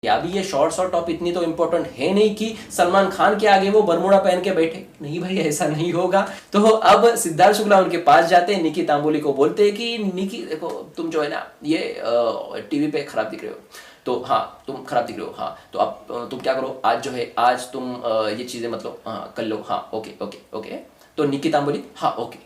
या भी ये शॉर्ट्स और टॉप इतनी तो इम्पोर्टेंट है नहीं कि सलमान खान के आगे वो बरमूडा पहन के बैठे। नहीं भाई, ऐसा नहीं होगा। तो अब सिद्धार्थ शुक्ला उनके पास जाते हैं, निकी तांबोली को बोलते हैं कि निकी देखो, तुम जो है ना ये टीवी पे खराब दिख रहे हो, तो हाँ तुम खराब दिख रहे हो, हाँ तो अब तुम क्या करो, आज जो है आज तुम ये चीजें मतलब हाँ कर लो, हाँ ओके ओके ओके। तो निकी तांबोली हाँ ओके,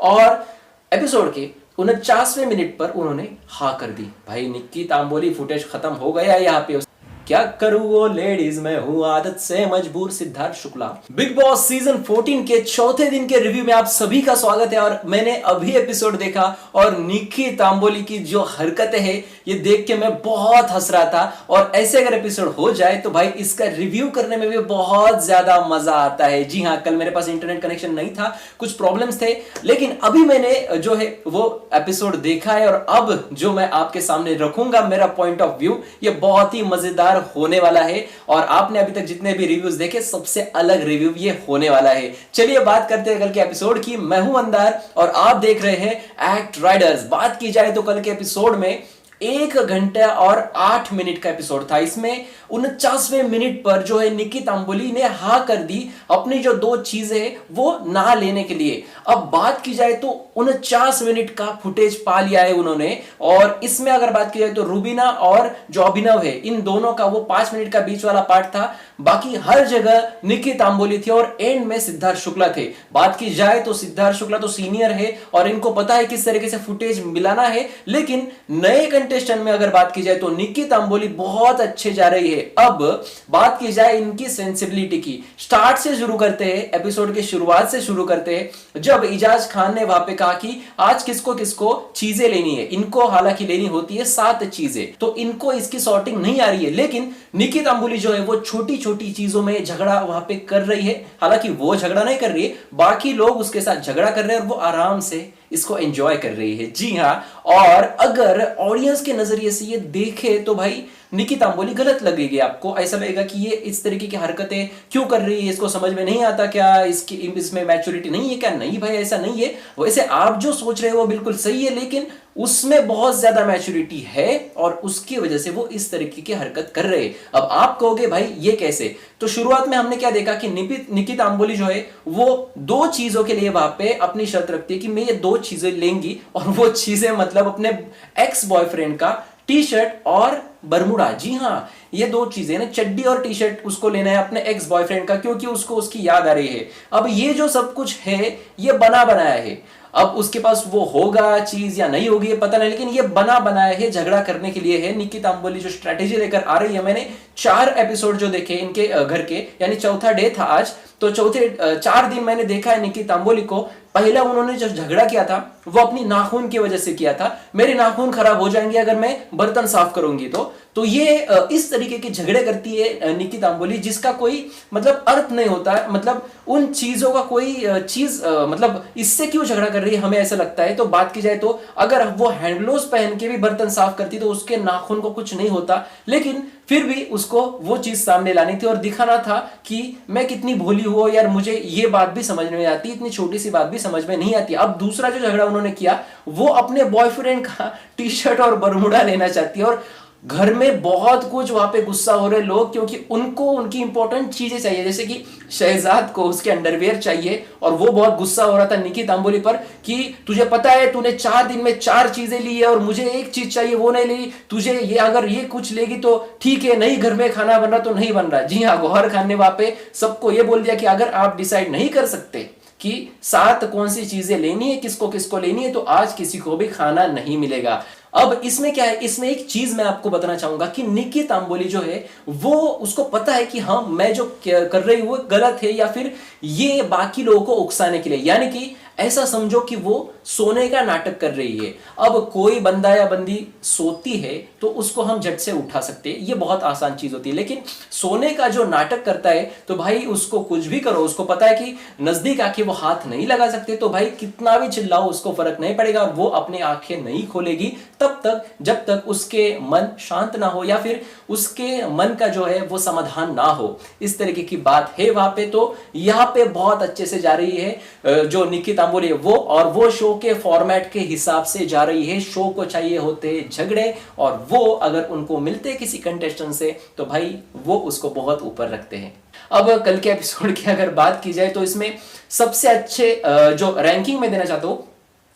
और एपिसोड के 49वें मिनट पर उन्होंने हाँ कर दी। भाई निक्की तांबोली फुटेज खत्म हो गया यहाँ पे। क्या करूं वो लेडीज, मैं हूं आदत से मजबूर Siddharth Shukla. Big boss season 14 के चौथे दिन के रिव्यू में आप सभी का स्वागत है। और मैंने अभी एपिसोड देखा और निक्की तांबोली की जो हरकतें हैं ये देख के मैं बहुत हंस रहा था। और ऐसे अगर एपिसोड हो जाए तो भाई इसका रिव्यू करने में भी बहुत ज्यादा मजा आता है। जी हाँ, कल मेरे पास इंटरनेट कनेक्शन नहीं था, कुछ प्रॉब्लम्स थे, लेकिन अभी मैंने जो है वो एपिसोड देखा है और अब जो मैं आपके सामने रखूंगा मेरा पॉइंट ऑफ व्यू, ये बहुत ही मजेदार होने वाला है। और आपने अभी तक जितने भी रिव्यूज देखे सबसे अलग रिव्यू ये होने वाला है। चलिए बात करते हैं कल के एपिसोड की। मैं हूं मंदार और आप देख रहे हैं एक्ट राइडर्स। बात की जाए तो कल के एपिसोड में 1 घंटा और 8 मिनट का एपिसोड था। इसमें 49वें मिनट पर जो है निक्की तांबोली ने हाँ कर दी अपनी जो 2 चीजें वो ना लेने के लिए। अब बात की जाए तो 49 मिनट का फुटेज पा लिया है उन्होंने। और इसमें अगर बात की जाए तो रुबीना और जो अभिनव है इन दोनों का वो 5 मिनट का बीच वाला पार्ट था। बाकी हर जगह निक्की तांबोली थी और एंड में सिद्धार्थ शुक्ला थे। बात की जाए तो सिद्धार्थ शुक्ला तो सीनियर है और इनको पता है किस तरीके से फुटेज मिलाना है, लेकिन नए कंटेस्टेंट में अगर बात की जाए तो निक्की तांबोली बहुत अच्छे जा रही है। अब बात की जाए इनकी सेंसिबिलिटी की, स्टार्ट से शुरू करते हैं, एपिसोड की शुरुआत से शुरू करते हैं जब इजाज खान ने वहां पे कहा कि आज किसको किसको चीजें लेनी है। इनको हालांकि लेनी होती है 7 चीजें, तो इनको इसकी सॉर्टिंग नहीं आ रही है, लेकिन निक्की तांबोली जो है वो छोटी छोटी चीजों में झगड़ा वहां पे कर रही है। हालांकि वो झगड़ा नहीं कर रही है, बाकी लोग उसके साथ झगड़ा कर रहे हैं और वो आराम से इसको एंजॉय कर रही है। जी हाँ, और अगर ऑडियंस के नजरिए से ये देखे तो भाई निक्की तांबोली गलत लगेगी आपको। ऐसा लगेगा कि ये इस तरीके की हरकतें क्यों कर रही है, इसको समझ में नहीं आता क्या, इसमें मैच्योरिटी नहीं है क्या। नहीं भाई, ऐसा नहीं है। वैसे आप जो सोच रहे हो वो बिल्कुल सही है, लेकिन उसमें बहुत ज्यादा मैच्योरिटी है और उसकी वजह से वो इस तरीके की हरकत कर रहे हैं। अब आप कहोगे भाई ये कैसे, तो शुरुआत में हमने क्या देखा कि निक्की तांबोली जो है वो 2 चीजों के लिए वहां पे अपनी शर्त रखती है कि मैं ये 2 चीजें लेंगी। और वो चीजें मतलब अपने एक्स बॉयफ्रेंड का टी शर्ट और बरमूडा। जी हाँ, ये 2 चीजें ना, चड्डी और टी शर्ट उसको लेना है अपने एक्स बॉयफ्रेंड का, क्योंकि उसको उसकी याद आ रही है। अब ये जो सब कुछ है ये बना बनाया है। अब उसके पास वो होगा चीज या नहीं होगी ये पता नहीं, लेकिन ये बना बनाया है, झगड़ा करने के लिए है। निक्की तांबोली जो स्ट्रेटेजी लेकर आ रही है, मैंने 4 एपिसोड जो देखे इनके घर के, यानी चौथा डे था आज, तो चौथे 4 दिन मैंने देखा है निक्की तांबोली को। पहला उन्होंने जो झगड़ा किया था वो अपनी नाखून की वजह से किया था, मेरे नाखून खराब हो जाएंगे अगर मैं बर्तन साफ करूंगी तो ये इस तरीके के झगड़े करती है निक्की तांबोली, जिसका कोई मतलब अर्थ नहीं होता है। मतलब उन चीजों का कोई चीज मतलब इससे क्यों झगड़ा कर रही है हमें ऐसा लगता है। तो बात की जाए तो अगर वो हैंडग्लोव्स पहन के भी बर्तन साफ करती तो उसके नाखून को कुछ नहीं होता, लेकिन फिर भी उसको वो चीज सामने लानी थी और दिखाना था कि मैं कितनी भोली हूं यार, मुझे ये बात भी समझ में आती, इतनी छोटी सी बात भी समझ में नहीं आती। अब दूसरा जो झगड़ा उन्होंने किया वो अपने बॉयफ्रेंड का टी शर्ट और बरमूडा लेना चाहती है। और घर में बहुत कुछ वहां पे गुस्सा हो रहे लोग, क्योंकि उनको उनकी इंपॉर्टेंट चीजें चाहिए, जैसे कि शहजाद को उसके अंडरवेयर चाहिए और वो बहुत गुस्सा हो रहा था निक्की तांबोली पर कि तुझे पता है तूने 4 दिन में 4 चीजें ली है और मुझे एक चीज चाहिए वो नहीं ली, तुझे ये अगर ये कुछ लेगी तो ठीक है, नहीं घर में खाना बन रहा तो नहीं बन रहा। जी हाँ, गौहर खान ने वहां पे सबको ये बोल दिया कि अगर आप डिसाइड नहीं कर सकते कि 7 कौन सी चीजें लेनी है, किसको किसको लेनी है, तो आज किसी को भी खाना नहीं मिलेगा। अब इसमें क्या है, इसमें एक चीज मैं आपको बताना चाहूंगा कि निक्की तांबोली जो है वो उसको पता है कि हाँ मैं जो कर रही हूं वो गलत है, या फिर ये बाकी लोगों को उकसाने के लिए, यानी कि ऐसा समझो कि वो सोने का नाटक कर रही है। अब कोई बंदा या बंदी सोती है तो उसको हम झट से उठा सकते हैं, ये बहुत आसान चीज होती है, लेकिन सोने का जो नाटक करता है तो भाई उसको कुछ भी करो, उसको पता है कि नजदीक आके वो हाथ नहीं लगा सकते, तो भाई कितना भी चिल्लाओ उसको फर्क नहीं पड़ेगा और वो अपनी आंखें नहीं खोलेगी तब तक जब तक उसके मन शांत ना हो, या फिर उसके मन का जो है वो समाधान ना हो, इस तरीके की बात है वहां पे। तो यहाँ पे बहुत अच्छे से जा रही है जो निकी तांबोली है वो, और वो शो के फॉर्मेट के हिसाब से जा रही है। शो को चाहिए होते झगड़े, और वो अगर उनको मिलते किसी कंटेस्टेंट से तो भाई वो उसको बहुत ऊपर रखते हैं। अब कल के एपिसोड की अगर बात की जाए तो इसमें सबसे अच्छे जो रैंकिंग में देना चाहता हूं,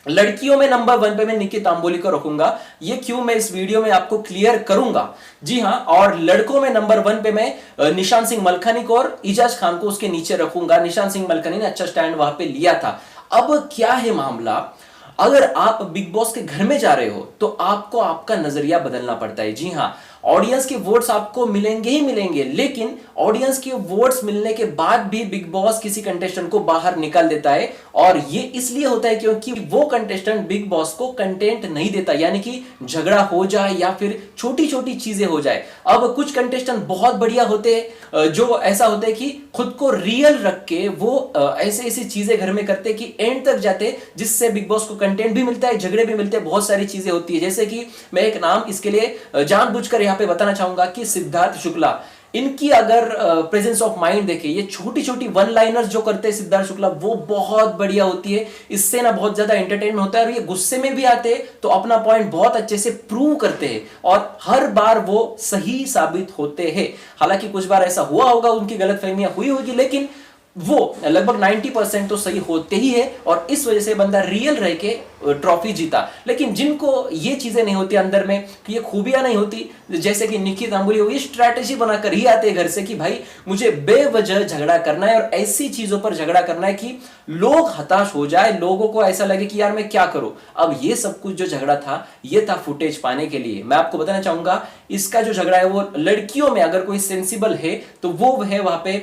लड़कियों में नंबर 1 पे मैं निकी तांबोली को रखूंगा। ये क्यों मैं इस वीडियो में आपको क्लियर करूंगा। जी हां, और लड़कों में नंबर 1 पे मैं निशान सिंह मलखानी को और इजाज खान को उसके नीचे रखूंगा। निशान सिंह मलखानी ने अच्छा स्टैंड वहां पे लिया था। अब क्या है मामला, अगर आप बिग बॉस के घर में जा रहे हो तो आपको आपका नजरिया बदलना पड़ता है। जी हां, ऑडियंस के वोट्स आपको मिलेंगे ही मिलेंगे, लेकिन ऑडियंस के वोट्स मिलने के बाद भी बिग बॉस किसी कंटेस्टेंट को बाहर निकाल देता है, और ये इसलिए होता है क्योंकि वो कंटेस्टेंट बिग बॉस को कंटेंट नहीं देता, यानी कि झगड़ा हो जाए या फिर छोटी छोटी चीजें हो जाए। अब कुछ कंटेस्टेंट बहुत बढ़िया होते हैं, जो ऐसा होता है कि खुद को रियल रख के वो ऐसे ऐसी चीजें घर में करते कि एंड तक जाते, जिससे बिग बॉस को कंटेंट भी मिलता है, झगड़े भी मिलते हैं, बहुत सारी चीजें होती है। जैसे कि मैं एक नाम इसके लिए जानबूझकर यहां पे बताना चाहूंगा कि सिद्धार्थ शुक्ला। इनकी अगर प्रेजेंस ऑफ माइंड देखें, ये छोटी छोटी वन लाइनर्स जो करते हैं सिद्धार्थ शुक्ला, वो बहुत बढ़िया होती है। इससे ना बहुत ज्यादा एंटरटेनमेंट होता है, और ये गुस्से में भी आते हैं तो अपना पॉइंट बहुत अच्छे से प्रूव करते हैं, और हर बार वो सही साबित होते हैं। हालांकि कुछ बार ऐसा हुआ होगा, उनकी गलतफहमियां हुई होगी, लेकिन वो लगभग 90% तो सही होते ही है, और इस वजह से बंदा रियल रह के ट्रॉफी जीता। लेकिन जिनको ये चीजें नहीं होती अंदर में, ये खूबियां नहीं होती, जैसे कि निकी तांबोली, वो ये स्ट्रैटेजी बनाकर ही आते हैं घर से कि भाई मुझे बेवजह झगड़ा करना है, और ऐसी चीजों पर झगड़ा करना है कि लोग हताश हो जाए, लोगों को ऐसा लगे कि यार मैं क्या करूं। अब ये सब कुछ जो झगड़ा था, ये था फुटेज पाने के लिए। मैं आपको बताना चाहूंगा, इसका जो झगड़ा है वो लड़कियों में अगर कोई सेंसिबल है तो वो है वहां पे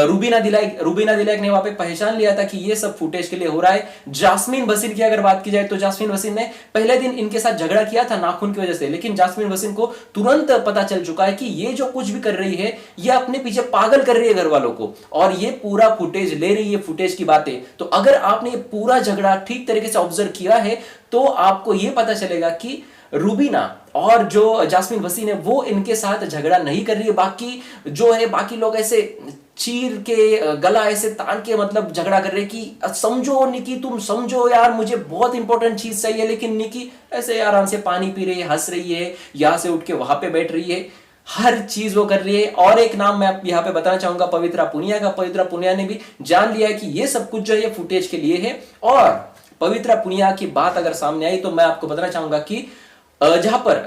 रूबीना दिलाइक ने वहां पे पहचान लिया था कि ये सब फुटेज के लिए हो रहा है। जास्मीन भसीन की अगर बात की जाए तो जास्मीन भसीन ने पहले दिन इनके साथ झगड़ा किया था नाखून की वजह से, लेकिन जास्मीन भसीन को तुरंत पता चल चुका है कि ये जो कुछ भी कर रही है, ये अपने पीछे पागल कर रही है घर वालों को, और ये पूरा फुटेज ले रही है, फुटेज की बातें। तो अगर आपने ये पूरा झगड़ा ठीक तरीके से ऑब्जर्व किया है तो आपको ये पता चलेगा कि रूबीना और जो जास्मीन भसीन है वो इनके साथ झगड़ा नहीं कर रही है। बाकी जो है, बाकी लोग ऐसे चीर के गला ऐसे तान के मतलब झगड़ा कर रहे कि समझो निकी, तुम समझो यार, मुझे बहुत इंपॉर्टेंट चीज चाहिए। लेकिन निकी ऐसे आराम से पानी पी रही है, हंस रही है, यहां से उठ के वहां पे बैठ रही है, हर चीज वो कर रही है। और एक नाम मैं यहाँ पे बताना चाहूंगा पवित्रा पुनिया का। पवित्रा पुनिया ने भी जान लिया है कि ये सब कुछ जो है ये फुटेज के लिए है। और पवित्रा पुनिया की बात अगर सामने आई तो मैं आपको बताना चाहूंगा कि जहां पर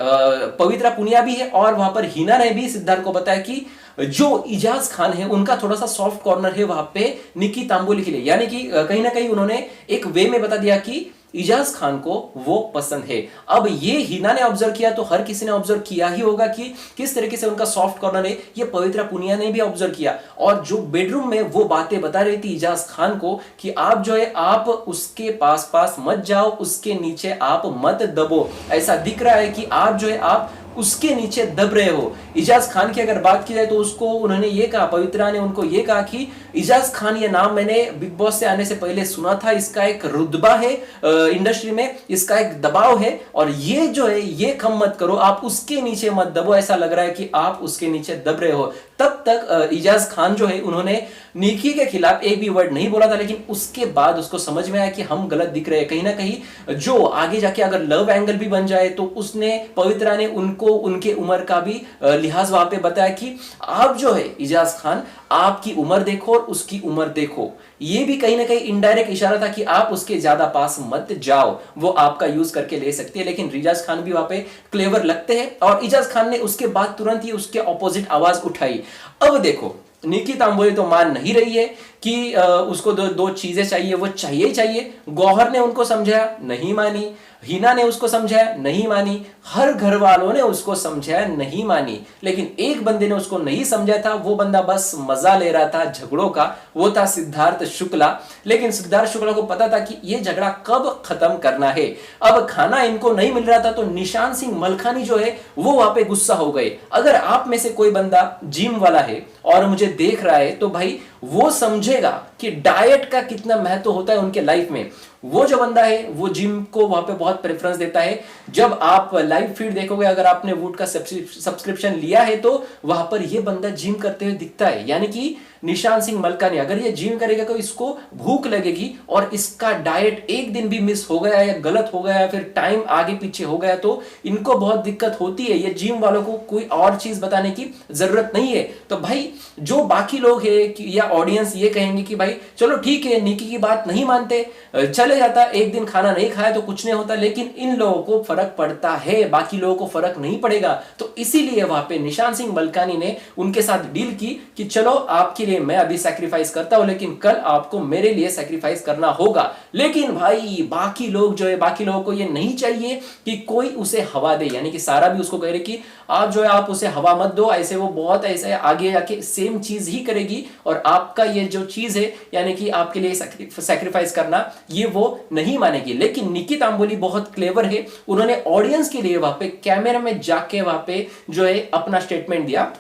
पवित्रा पुनिया भी है और वहां पर हिना ने भी सिद्धार्थ को बताया कि जो इजाज खान है उनका थोड़ा सा सॉफ्ट कॉर्नर है वहां पे निकी तांबोली के लिए, यानी कि कहीं ना कहीं उन्होंने एक वे में बता दिया कि इजाज खान को वो पसंद है। अब ये हिना ने ऑब्जर्व किया तो हर किसी ने ऑब्जर्व किया ही होगा कि किस तरीके से उनका सॉफ्ट कॉर्नर है। ये पवित्रा पुनिया ने भी ऑब्जर्व किया, और जो बेडरूम में वो बातें बता रही थी इजाज खान को कि आप जो है आप उसके पास मत जाओ, उसके नीचे आप मत दबो, ऐसा दिख रहा है कि आप जो है आप उसके नीचे दब रहे हो। इजाज खान की अगर बात की जाए तो उसको उन्होंने ये कहा, पवित्रा ने उनको ये कहा कि इजाज खान ये नाम मैंने बिग बॉस से आने से पहले सुना था, इसका एक रुतबा है इंडस्ट्री में, इसका एक दबाव है, और ये जो है ये कम मत करो, आप उसके नीचे मत दबो, ऐसा लग रहा है कि आप उसके नीचे दब रहे हो। तब तक इजाज खान जो है उन्होंने निकी के खिलाफ एक भी वर्ड नहीं बोला था, लेकिन उसके बाद उसको समझ में आया कि हम गलत दिख रहे हैं। कहीं ना कहीं जो आगे जाके अगर लव एंगल भी बन जाए तो उसने, पवित्रा ने उनको उनके उम्र का भी लिहाज वहां पे बताया कि आप जो है इजाज खान आपकी उम्र देखो और उसकी उम्र देखो। ये भी कहीं ना कहीं इनडायरेक्ट इशारा था कि आप उसके ज्यादा पास मत जाओ, वो आपका यूज करके ले सकती है। लेकिन इजाज खान भी वहां पे क्लेवर लगते हैं, और इजाज खान ने उसके बाद तुरंत ही उसके ऑपोजिट आवाज उठाई। अब देखो, निकी तांबोली तो मान नहीं रही है कि उसको दो चीजें चाहिए, वो चाहिए ही चाहिए। गौहर ने उनको समझाया, नहीं मानी। हिना ने उसको समझाया, नहीं मानी। हर घर वालों ने उसको समझाया, नहीं मानी। लेकिन एक बंदे ने उसको नहीं समझा था, वो बंदा बस मजा ले रहा था झगड़ों का, वो था सिद्धार्थ शुक्ला। लेकिन सिद्धार्थ शुक्ला को पता था कि ये झगड़ा कब खत्म करना है। अब खाना इनको नहीं मिल रहा था तो निशान सिंह मलखानी जो है वो वहां पे गुस्सा हो गए। अगर आप में से कोई बंदा जिम वाला है और मुझे देख रहा है तो भाई वो समझेगा कि डाइट का कितना महत्व होता है उनके लाइफ में। वो जो बंदा है वो जिम को वहां पे बहुत प्रेफरेंस देता है। जब आप लाइव फीड देखोगे, अगर आपने वूट का सब्सक्रिप्शन लिया है तो वहां पर ये बंदा जिम करते हुए दिखता है। यानी कि निशांत सिंह मलकानी अगर ये जिम करेगा तो इसको भूख लगेगी, और इसका डाइट एक दिन भी मिस हो गया या गलत हो गया या फिर टाइम आगे पीछे हो गया तो इनको बहुत दिक्कत होती है। ये जिम वालों को कोई और चीज बताने की जरूरत नहीं है। तो भाई जो बाकी लोग है या ऑडियंस ये कहेंगे कि भाई चलो ठीक है, निकी की बात नहीं मानते, चले जाता, एक दिन खाना नहीं खाया तो कुछ नहीं होता, लेकिन इन लोगों को फर्क पड़ता है, बाकी लोगों को फर्क नहीं पड़ेगा। तो इसीलिए वहां पे निशांत सिंह मलकानी ने उनके साथ डील की कि चलो आपके लिए मैं अभी सैक्रिफाइस करता हूं, लेकिन कल आपको मेरे लिए सैक्रिफाइस करना होगा। लेकिन भाई बाकी लोग जो है, बाकी लोगों को ये नहीं चाहिए कि कोई उसे हवा दे। यानी कि सारा भी उसको कह रहे कि आप जो है आप उसे हवा मत दो, ऐसे वो बहुत ऐसे आगे जाके सेम चीज ही करेगी, और आपका ये जो चीज है यानी कि आपके लिए सैक्रिफाइस करना ये वो नहीं मानेगी। लेकिन निकी तांबोली बहुत क्लेवर है, उन्होंने ऑडियंस के लिए वहां पे कैमरा में जाके वहां पे जो है अपना स्टेटमेंट दिया।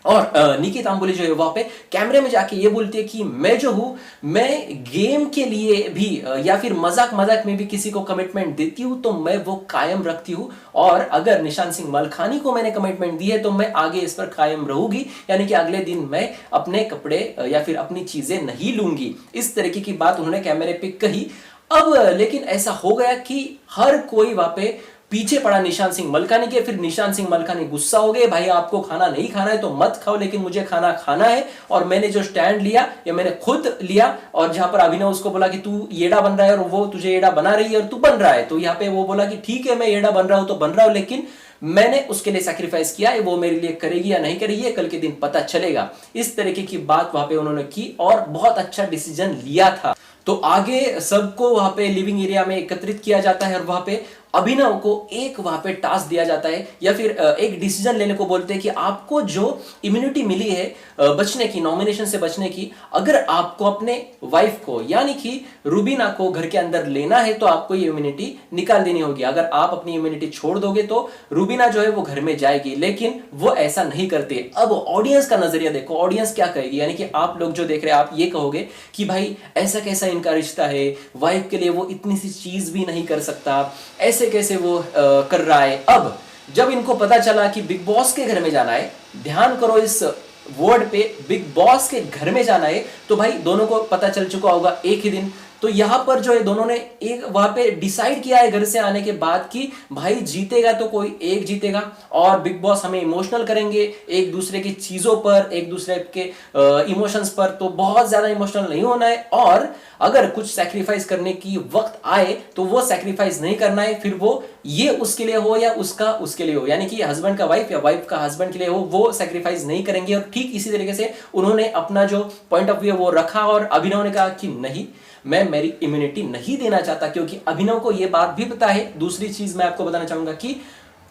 और निकी तांबोली जो है वहां पे कैमरे में जाके ये बोलती है कि मैं जो हूं, मैं गेम के लिए भी या फिर मजाक मजाक में भी किसी को कमिटमेंट देती हूं तो मैं वो कायम रखती हूं, और अगर निशांत सिंह मलखानी को मैंने कमिटमेंट दी है तो मैं आगे इस पर कायम रहूंगी। यानी कि अगले दिन मैं अपने कपड़े या फिर अपनी चीजें नहीं लूंगी। इस तरीके की बात उन्होंने कैमरे पे कही। अब लेकिन ऐसा हो गया कि हर कोई वहां पे पीछे पड़ा निशांत सिंह मलकानी के। फिर निशांत सिंह मलकानी गुस्सा हो गए, भाई आपको खाना नहीं खाना है तो मत खाओ, लेकिन मुझे खाना खाना है, और मैंने जो स्टैंड लिया ये मैंने खुद लिया। और जहां पर अभिनव उसको बोला कि तू येड़ा बन रहा है और वो तुझे येड़ा बना रही है और तू बन रहा है, तो यहाँ पे वो बोला कि ठीक है मैं येड़ा बन रहा हूं तो बन रहा हूं, लेकिन मैंने उसके लिए सैक्रिफाइस किया है, वो मेरे लिए करेगी या नहीं करेगी कल के दिन पता चलेगा। इस तरीके की बात वहां पे उन्होंने की और बहुत अच्छा डिसीजन लिया था। तो आगे सबको वहां पे लिविंग एरिया में एकत्रित किया जाता है और वहां पे अभिनव को एक वहां पे टास्क दिया जाता है या फिर एक डिसीजन लेने को बोलते हैं कि आपको जो इम्यूनिटी मिली है बचने की, नॉमिनेशन से बचने की, अगर आपको अपने वाइफ को यानी कि रूबीना को घर के अंदर लेना है तो आपको ये इम्यूनिटी निकाल देनी होगी। अगर आप अपनी इम्यूनिटी छोड़ दोगे तो रूबीना जो है वो घर में जाएगी, लेकिन वो ऐसा नहीं करते। अब ऑडियंस का नजरिया देखो, ऑडियंस क्या कहेगी, यानी कि आप लोग जो देख रहे हैं आप ये कहोगे कि भाई ऐसा कैसा इनका रिश्ता है, वाइफ के लिए वो इतनी सी चीज भी नहीं कर सकता, ऐसे कैसे वो कर रहा है। अब जब इनको पता चला कि बिग बॉस के घर में जाना है, ध्यान करो इस वर्ड पे, बिग बॉस के घर में जाना है, तो भाई दोनों को पता चल चुका होगा एक ही दिन। तो यहां पर जो है दोनों ने एक वहां पे डिसाइड किया है घर से आने के बाद कि भाई जीतेगा तो कोई एक जीतेगा, और बिग बॉस हमें इमोशनल करेंगे एक दूसरे की चीजों पर, एक दूसरे के इमोशंस पर, तो बहुत ज्यादा इमोशनल नहीं होना है। और अगर कुछ सैक्रिफाइस करने की वक्त आए तो वो सैक्रिफाइस नहीं करना है, फिर वो ये उसके लिए हो या उसका उसके लिए हो, यानी कि हस्बैंड का वाइफ या वाइफ का हस्बैंड के लिए हो, वो सैक्रिफाइस नहीं करेंगे। और ठीक इसी तरीके से उन्होंने अपना जो पॉइंट ऑफ व्यू वो रखा, और अभिनव ने कहा कि नहीं, मैं मेरी इम्यूनिटी नहीं देना चाहता, क्योंकि अभिनव को यह बात भी पता है। दूसरी चीज मैं आपको बताना चाहूंगा कि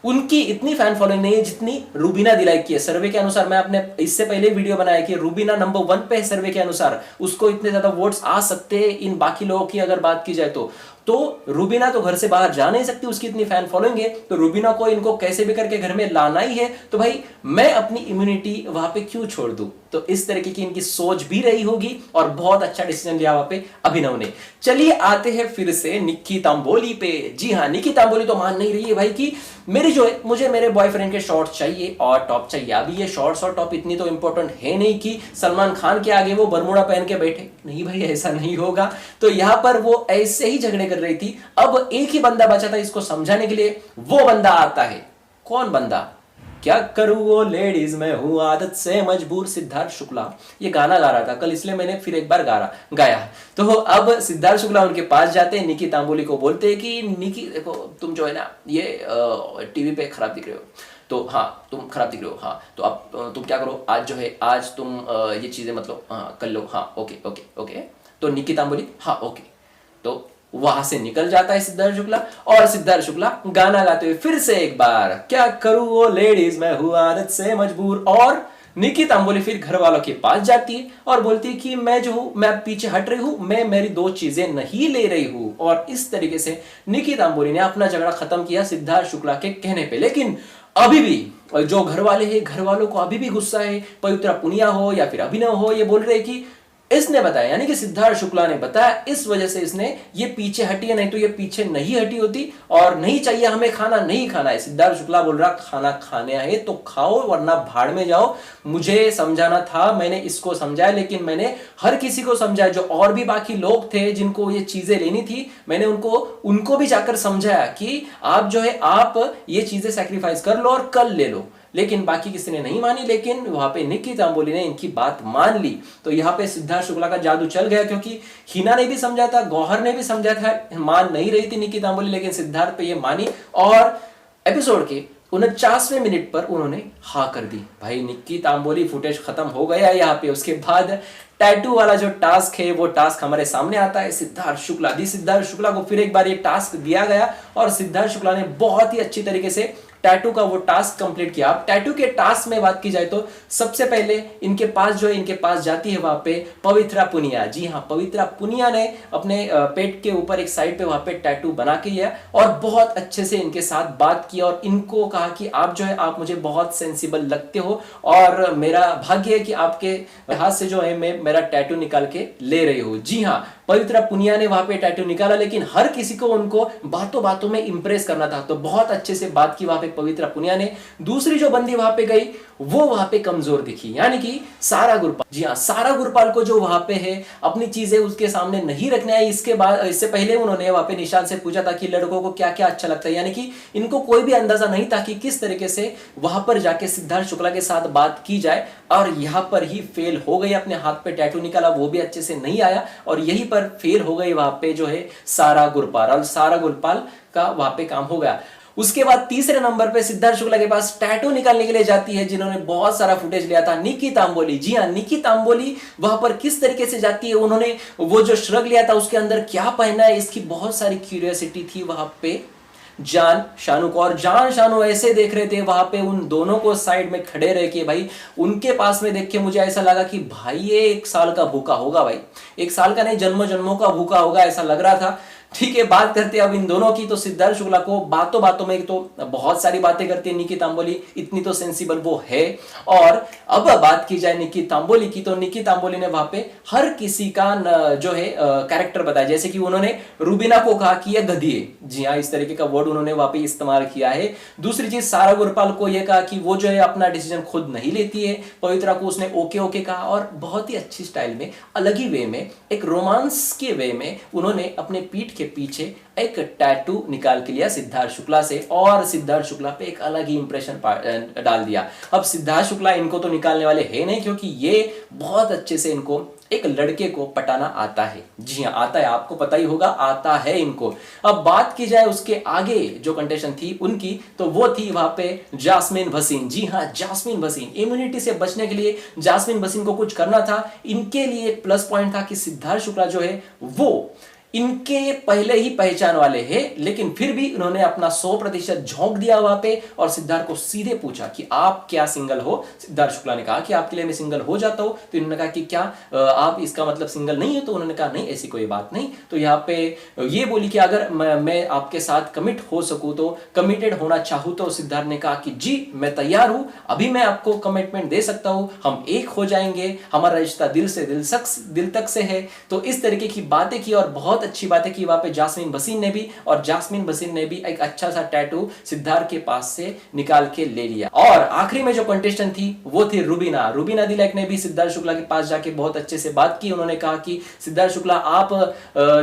उनकी इतनी फैन फॉलोइंग नहीं है जितनी रूबीना दिलाई की है। सर्वे के अनुसार, मैं आपने इससे पहले वीडियो बनाया कि रूबीना नंबर 1 पे है सर्वे के अनुसार, उसको इतने ज्यादा वोट्स आ सकते हैं इन बाकी लोगों की अगर बात की जाए तो रूबीना तो घर से बाहर जा नहीं सकती, उसकी इतनी फैन फॉलोइंग है, तो रूबीना को इनको कैसे भी करके घर में लाना ही है। तो भाई मैं अपनी इम्यूनिटी वहां पे क्यों छोड़ दूं। तो इस तरीके की इनकी सोच भी रही होगी और बहुत अच्छा डिसीजन लिया वहां पे अभिनव ने। चलिए आते हैं फिर से निक्की तांबोली पे। जी हाँ, निक्की तांबोली तो मान नहीं रही है भाई कि मेरी जो है, मुझे मेरे बॉयफ्रेंड के शॉर्ट्स चाहिए और टॉप चाहिए। अभी ये शॉर्ट्स और टॉप इतनी तो इंपॉर्टेंट है नहीं कि सलमान खान के आगे वो बरमूडा पहन के बैठे, नहीं भाई ऐसा नहीं होगा। तो यहां पर वो ऐसे ही झगड़े कर रही थी। अब एक ही बंदा बचा था इसको समझाने के लिए, वो बंदा आता है। कौन बंदा? क्या करूं वो लेडीज मैं हूं आदत से मजबूर, सिद्धार्थ शुक्ला। ये गाना गा रहा था कल, इसलिए मैंने फिर एक बार गाया। तो अब सिद्धार्थ शुक्ला उनके पास जाते हैं, निकी तांबोली को बोलते हैं कि निकी देखो तुम जो है ना ये टीवी पे खराब दिख रहे हो, तो हाँ तुम खराब दिख रहे हो, हाँ तो अब तुम क्या करो, आज जो है आज तुम ये चीजें मतलब हाँ कर लो, हाँ ओके ओके ओके। तो निकी तांबोली हाँ ओके, तो वहां से निकल जाता है सिद्धार्थ शुक्ला, और सिद्धार्थ शुक्ला गाना गाते हुए फिर से एक बार, क्या करूं वो लेडीज मैं हूं आदत से मजबूर। और निकी तांबोली फिर घर वालों के पास जाती है और बोलती है कि मैं जो हूं, मैं पीछे हट रही हूं, मैं मेरी 2 चीजें नहीं ले रही हूं। और इस तरीके से निकी तांबोली ने अपना झगड़ा खत्म किया सिद्धार्थ शुक्ला के कहने पे। लेकिन अभी भी जो घर वाले हैं, घर वालों को अभी भी गुस्सा है। पवित्रा पुनिया हो या फिर अभिनव हो, ये बोल रहे कि इसने बताया, यानी कि सिद्धार्थ शुक्ला ने बताया, इस वजह से इसने ये पीछे हटी है, नहीं तो ये पीछे नहीं हटी होती। और नहीं चाहिए हमें खाना, नहीं खाना है। सिद्धार्थ शुक्ला बोल रहा खाना खाने है तो खाओ वरना भाड़ में जाओ। मुझे समझाना था, मैंने इसको समझाया, लेकिन मैंने हर किसी को समझाया, जो और भी बाकी लोग थे जिनको ये चीजें लेनी थी, मैंने उनको भी जाकर समझाया कि आप जो है आप ये चीजें सैक्रिफाइस कर लो और कल ले लो। लेकिन बाकी किसी ने नहीं मानी, लेकिन वहां पे निक्की तांबोली ने इनकी बात मान ली। तो यहाँ पे सिद्धार्थ शुक्ला का जादू चल गया, क्योंकि हिना ने भी समझा था, गौहर ने भी समझा था, मान नहीं रही थी निक्की तांबोली, लेकिन सिद्धार्थ पे ये मानी और एपिसोड के 49वें मिनट पर उन्होंने हाँ कर दी। भाई निक्की तांबोली फुटेज खत्म हो गया यहाँ पे। उसके बाद टैटू वाला जो टास्क है वो टास्क हमारे सामने आता है। सिद्धार्थ शुक्ला को फिर एक बार ये टास्क दिया गया और सिद्धार्थ शुक्ला ने बहुत ही अच्छी तरीके से टैटू का वो टास्क कंप्लीट किया। अब टैटू के टास्क में बात की जाए तो सबसे पहले इनके पास जाती है वहां पे पवित्रा पुनिया। जी हाँ, पवित्रा पुनिया ने अपने पेट के ऊपर एक साइड पे वहां पे टैटू बना के लिया और बहुत अच्छे से इनके साथ बात की और इनको कहा कि आप जो है आप मुझे बहुत सेंसिबल लगते हो और मेरा भाग्य है कि आपके हाथ से जो है मैं मेरा टैटू निकाल के ले रही हूँ। जी हाँ, पवित्रा पुनिया ने वहां पे टैटू निकाला, लेकिन हर किसी को उनको बातों बातों में इंप्रेस करना था, तो बहुत अच्छे से बात की वहां पे पवित्रा पुनिया ने। दूसरी जो बंदी वहां पे गई वो वहां पे कमजोर दिखी, यानी कि सारा गुरपाल। जी हाँ, सारा गुरपाल को जो वहां पे है अपनी चीजें उसके सामने नहीं रखना है। इससे पहले उन्होंने वहां पे निशान से पूछा था कि लड़कों को क्या क्या अच्छा लगता है, यानी कि इनको कोई भी अंदाजा नहीं था कि किस तरीके से वहां पर जाके सिद्धार्थ शुक्ला के साथ बात की जाए, और यहां पर ही फेल हो गई। अपने हाथ पे टैटू निकाला, वो भी अच्छे से नहीं आया और यहीं पर फेल हो गई वहां पे जो है सारा गुरपाल, और सारा गुरपाल का वहां पे काम हो गया। उसके बाद तीसरे नंबर पे सिद्धार्थ शुक्ला के पास टैटू निकालने के लिए जाती है, जिन्होंने बहुत सारा फुटेज लिया था, निक्की तांबोली। जी हाँ, निक्की तांबोली वहां पर किस तरीके से जाती है, उन्होंने वो जो श्रग लिया था उसके अंदर क्या पहना है, इसकी बहुत सारी क्यूरियोसिटी थी वहां पे जान शानू को। और जान शानू ऐसे देख रहे थे वहां पे उन दोनों को साइड में खड़े रह के। भाई उनके पास में देख के मुझे ऐसा लगा कि भाई ये 1 साल का भूखा होगा, भाई 1 साल का नहीं, जन्मों जन्मों का भूखा होगा, ऐसा लग रहा था। ठीक है, बात करते हैं अब इन दोनों की। तो सिद्धार्थ शुक्ला को बातों बातों में तो बहुत सारी बातें करती है निक्की तांबोली, इतनी तो सेंसिबल वो है। और अब बात की जाए निक्की तांबोली की, तो निक्की तांबोली ने वहां पे हर किसी का जो है कैरेक्टर बताया। जैसे कि उन्होंने रूबीना को कहा कि यह गधी है। जी हाँ, इस तरीके का वर्ड उन्होंने वहां पे इस्तेमाल किया है। दूसरी चीज, सारा गुरपाल को यह कहा कि वो जो है अपना डिसीजन खुद नहीं लेती है। पवित्रा को उसने ओके ओके कहा और बहुत ही अच्छी स्टाइल में, अलग ही वे में, एक रोमांस के वे में उन्होंने अपने पीठ पीछे एक टैटू निकाल के लिया सिद्धार्थ शुक्ला से और सिद्धार्थ शुक्ला पे एक अलग ही इंप्रेशन डाल दिया। अब सिद्धार्थ शुक्ला इनको तो निकालने वाले हैं नहीं, क्योंकि ये बहुत अच्छे से इनको एक लड़के को पटाना आता है। जी हाँ, आता है, आपको पता ही होगा, आता है इनको। अब बात की जाए उसके आगे जो कंटेस्टेंट थी उनकी, तो वो थी वहां पे जास्मीन भसीन। जी हाँ, जास्मीन भसीन। इम्यूनिटी से बचने के लिए जास्मीन भसीन को कुछ करना था। इनके लिए प्लस पॉइंट था कि सिद्धार्थ शुक्ला जो है वो इनके पहले ही पहचान वाले हैं, लेकिन फिर भी उन्होंने अपना 100% झोंक दिया वहां पे और सिद्धार्थ को सीधे पूछा कि आप क्या सिंगल हो। सिद्धार्थ शुक्ला ने कहा कि आपके लिए मैं सिंगल हो जाता हूं। तो इन्होंने कहा कि क्या आप इसका मतलब सिंगल नहीं हो? तो उन्होंने कहा नहीं, ऐसी कोई बात नहीं। तो यहाँ पे ये बोली कि अगर मैं आपके साथ कमिट हो सकूं, तो कमिटेड होना चाहूं, तो सिद्धार्थ ने कहा कि जी मैं तैयार हूं, अभी मैं आपको कमिटमेंट दे सकता हूं, हम एक हो जाएंगे, हमारा रिश्ता दिल से दिल तक से है। तो इस तरीके की बातें की और बहुत अच्छी बात है कि वहां पे जास्मीन भसीन ने भी एक अच्छा सा टैटू सिद्धार्थ के पास से निकाल के ले लिया। और आखिरी में जो कंटेस्टेंट थी वो थी रूबीना दिलैक ने भी सिद्धार्थ शुक्ला के पास जाके बहुत अच्छे से बात की। उन्होंने कहा कि सिद्धार्थ शुक्ला, आप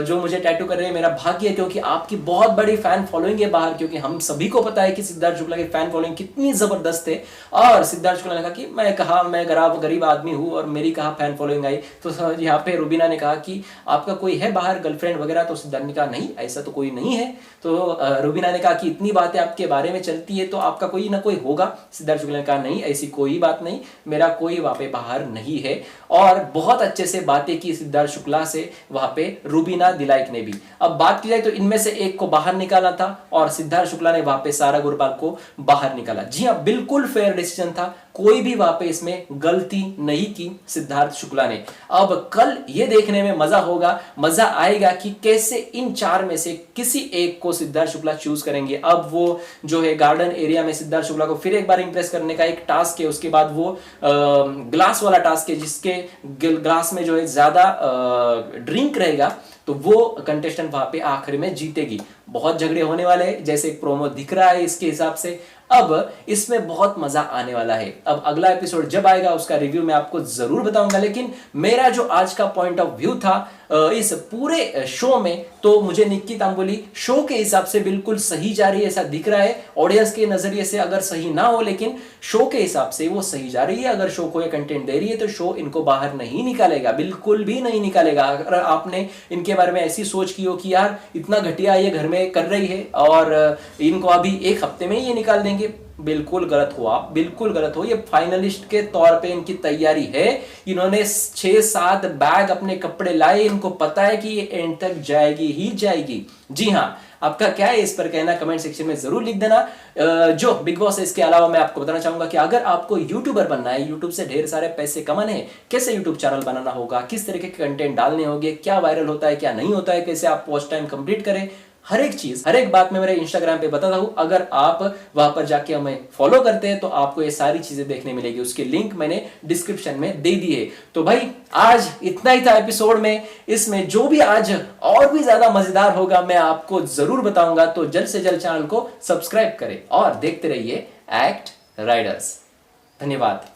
जो मुझे टैटू कर रहे हैं मेरा भाग्य है, क्योंकि आपकी बहुत बड़ी फैन फॉलोइंग है बाहर, क्योंकि हम सभी को पता है कि सिद्धार्थ शुक्ला की फैन फॉलोइंग कितनी जबरदस्त है। और सिद्धार्थ शुक्ला ने कहा कि मैं गरीब आदमी हूं और मेरी कहा फैन फॉलोइंग आई। तो यहाँ पे रूबीना ने कहा कि आपका कोई है बाहर गर्लफ्रेंड वगैरह? तो सिद्धार्थ ने कहा नहीं, ऐसा तो कोई नहीं है। तो रूबीना ने कहा कि इतनी बातें आपके बारे में चलती है तो आपका कोई ना कोई होगा। सिद्धार्थ शुक्ला ने कहा नहीं, ऐसी कोई बात नहीं, मेरा कोई वहां पे बाहर नहीं है। और बहुत अच्छे से बातें की सिद्धार्थ शुक्ला से वहां पे रूबीना दिलाइक ने भी। अब बात की जाए तो इनमें से एक को बाहर निकाला था और सिद्धार्थ शुक्ला ने वहां पे सारा गुरपाल को बाहर निकाला। जी हाँ, बिल्कुल फेयर डिसीजन था, कोई भी वहां पे इसमें गलती नहीं की सिद्धार्थ शुक्ला ने। अब कल ये देखने में मजा होगा, मजा आएगा कि कैसे इन 4 में से किसी एक को सिद्धार्थ शुक्ला चूज करेंगे। अब वो जो है गार्डन एरिया में सिद्धार्थ शुक्ला को फिर एक बार इंप्रेस करने का एक टास्क है, उसके बाद वो ग्लास वाला टास्क है जिसके ग्लास में जो है ज्यादा ड्रिंक रहेगा तो वो कंटेस्टेंट वहां पे आखिर में जीतेगी। बहुत झगड़े होने वाले हैं जैसे एक प्रोमो दिख रहा है इसके हिसाब से। अब इसमें बहुत मजा आने वाला है। अब अगला एपिसोड जब आएगा उसका रिव्यू मैं आपको जरूर बताऊंगा, लेकिन मेरा जो आज का पॉइंट ऑफ व्यू था इस पूरे शो में, तो मुझे निक्की तांबुली शो के हिसाब से बिल्कुल सही जा रही है ऐसा दिख रहा है। ऑडियंस के नजरिए से अगर सही ना हो, लेकिन शो के हिसाब से वो सही जा रही है। अगर शो को ये कंटेंट दे रही है तो शो इनको बाहर नहीं निकालेगा, बिल्कुल भी नहीं निकालेगा। अगर आपने इनके बारे में ऐसी सोच की हो कि यार इतना घटिया ये घर में कर रही है और इनको अभी एक हफ्ते में ही ये निकाल देंगे, बिल्कुल गलत हो आप, बिल्कुल गलत हो। ये फाइनलिस्ट के तौर पे इनकी तैयारी है। इन्होंने 6-7 बैग अपने कपड़े लाए, इनको पता है कि ये एंड तक जाएगी ही जाएगी। जी हाँ, आपका क्या है इस पर कहना कमेंट सेक्शन में जरूर लिख देना। जो बिग बॉस है इसके अलावा मैं आपको बताना चाहूंगा कि अगर आपको यूट्यूबर बनना है, यूट्यूब से ढेर सारे पैसे कमाने हैं, कैसे यूट्यूब चैनल बनाना होगा, किस तरीके के कंटेंट डालने होंगे, क्या वायरल होता है क्या नहीं होता है, कैसे आप वॉच टाइम कंप्लीट करें, हर एक चीज हर एक बात मैं मेरे इंस्टाग्राम पे बताता हूं। अगर आप वहां पर जाके हमें फॉलो करते हैं तो आपको ये सारी चीजें देखने मिलेगी। उसकी लिंक मैंने डिस्क्रिप्शन में दे दी है। तो भाई आज इतना ही था एपिसोड में। इसमें जो भी आज और भी ज्यादा मजेदार होगा मैं आपको जरूर बताऊंगा। तो जल्द से जल्द चैनल को सब्सक्राइब करें और देखते रहिए एक्ट राइडर्स। धन्यवाद।